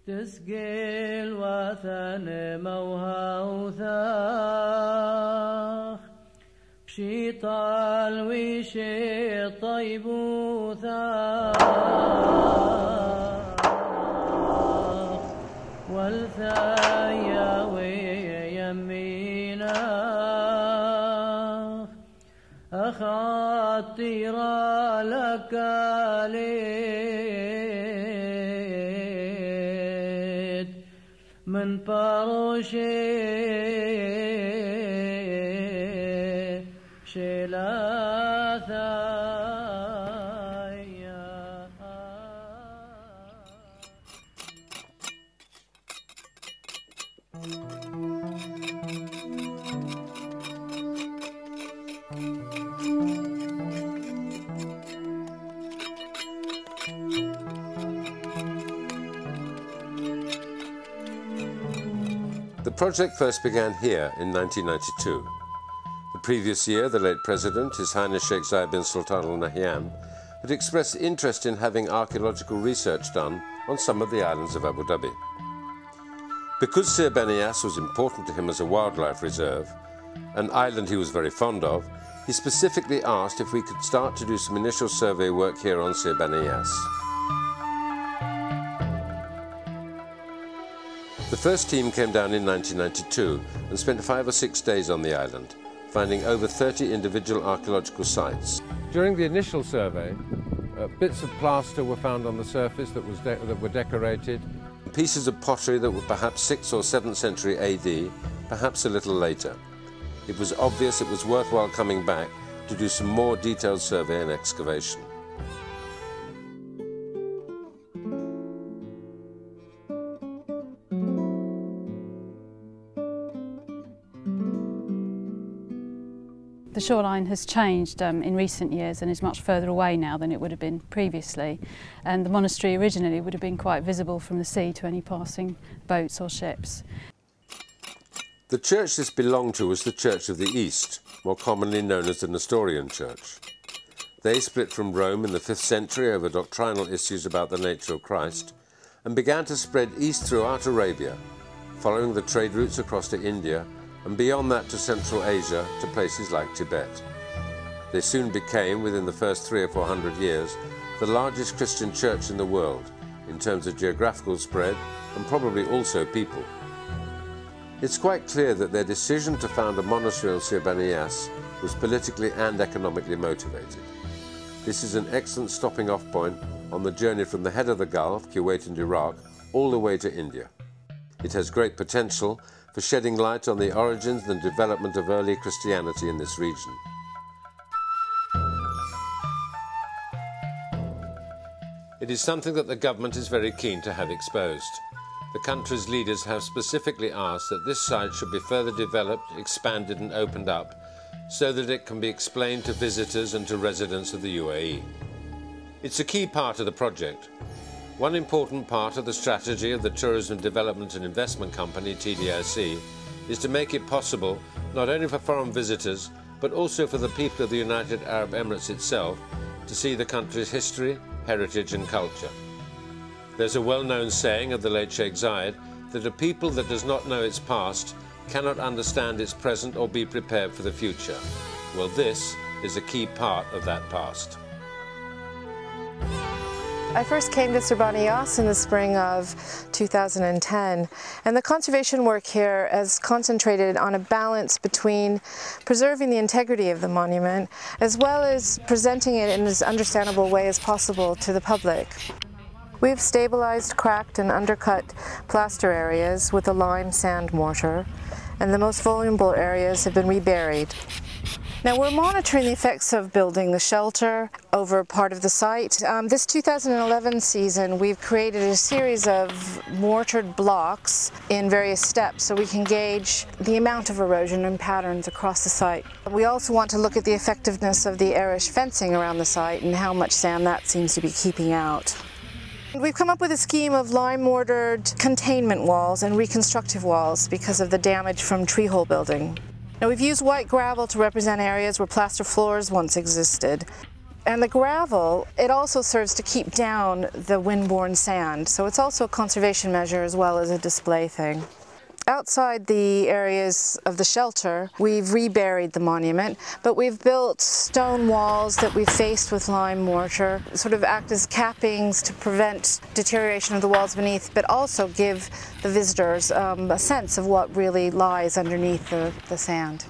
تسقي الوثن موها وثاخ بشيطال وشي طيب وثاخ والثايا ويميناخ أخاطر لك ليت من باروشي شلاثا The project first began here in 1992. The previous year, the late President, His Highness Sheikh Zayed bin Sultan Al Nahyan, had expressed interest in having archaeological research done on some of the islands of Abu Dhabi. Because Sir Bani Yas was important to him as a wildlife reserve, an island he was very fond of, he specifically asked if we could start to do some initial survey work here on Sir Bani Yas. The first team came down in 1992 and spent 5 or 6 days on the island, finding over 30 individual archaeological sites. During the initial survey, bits of plaster were found on the surface that were decorated. Pieces of pottery that were perhaps 6th or 7th century AD, perhaps a little later. It was obvious it was worthwhile coming back to do some more detailed survey and excavation. The shoreline has changed in recent years and is much further away now than it would have been previously, and the monastery originally would have been quite visible from the sea to any passing boats or ships. The church this belonged to was the Church of the East, more commonly known as the Nestorian Church. They split from Rome in the 5th century over doctrinal issues about the nature of Christ and began to spread east throughout Arabia, following the trade routes across to India and beyond that to Central Asia to places like Tibet. They soon became, within the first 300 or 400 years, the largest Christian church in the world in terms of geographical spread and probably also people. It's quite clear that their decision to found a monastery on Sir Bani Yas was politically and economically motivated. This is an excellent stopping off point on the journey from the head of the Gulf, Kuwait and Iraq, all the way to India. It has great potential for shedding light on the origins and development of early Christianity in this region. It is something that the government is very keen to have exposed. The country's leaders have specifically asked that this site should be further developed, expanded and opened up so that it can be explained to visitors and to residents of the UAE. It's a key part of the project. One important part of the strategy of the Tourism Development and Investment Company, TDIC, is to make it possible not only for foreign visitors, but also for the people of the United Arab Emirates itself to see the country's history, heritage and culture. There's a well-known saying of the late Sheikh Zayed that a people that does not know its past cannot understand its present or be prepared for the future. Well, this is a key part of that past. I first came to Sir Bani Yas in the spring of 2010, and the conservation work here has concentrated on a balance between preserving the integrity of the monument as well as presenting it in as understandable way as possible to the public. We've stabilized cracked and undercut plaster areas with a lime sand mortar, and the most vulnerable areas have been reburied. Now we're monitoring the effects of building the shelter over part of the site. This 2011 season we've created a series of mortared blocks in various steps so we can gauge the amount of erosion and patterns across the site. We also want to look at the effectiveness of the Irish fencing around the site and how much sand that seems to be keeping out. We've come up with a scheme of lime mortared containment walls and reconstructive walls because of the damage from tree hole building. Now we've used white gravel to represent areas where plaster floors once existed. And the gravel, it also serves to keep down the windborne sand. So it's also a conservation measure as well as a display thing. Outside the areas of the shelter, we've reburied the monument, but we've built stone walls that we've faced with lime mortar, sort of act as cappings to prevent deterioration of the walls beneath, but also give the visitors a sense of what really lies underneath the sand.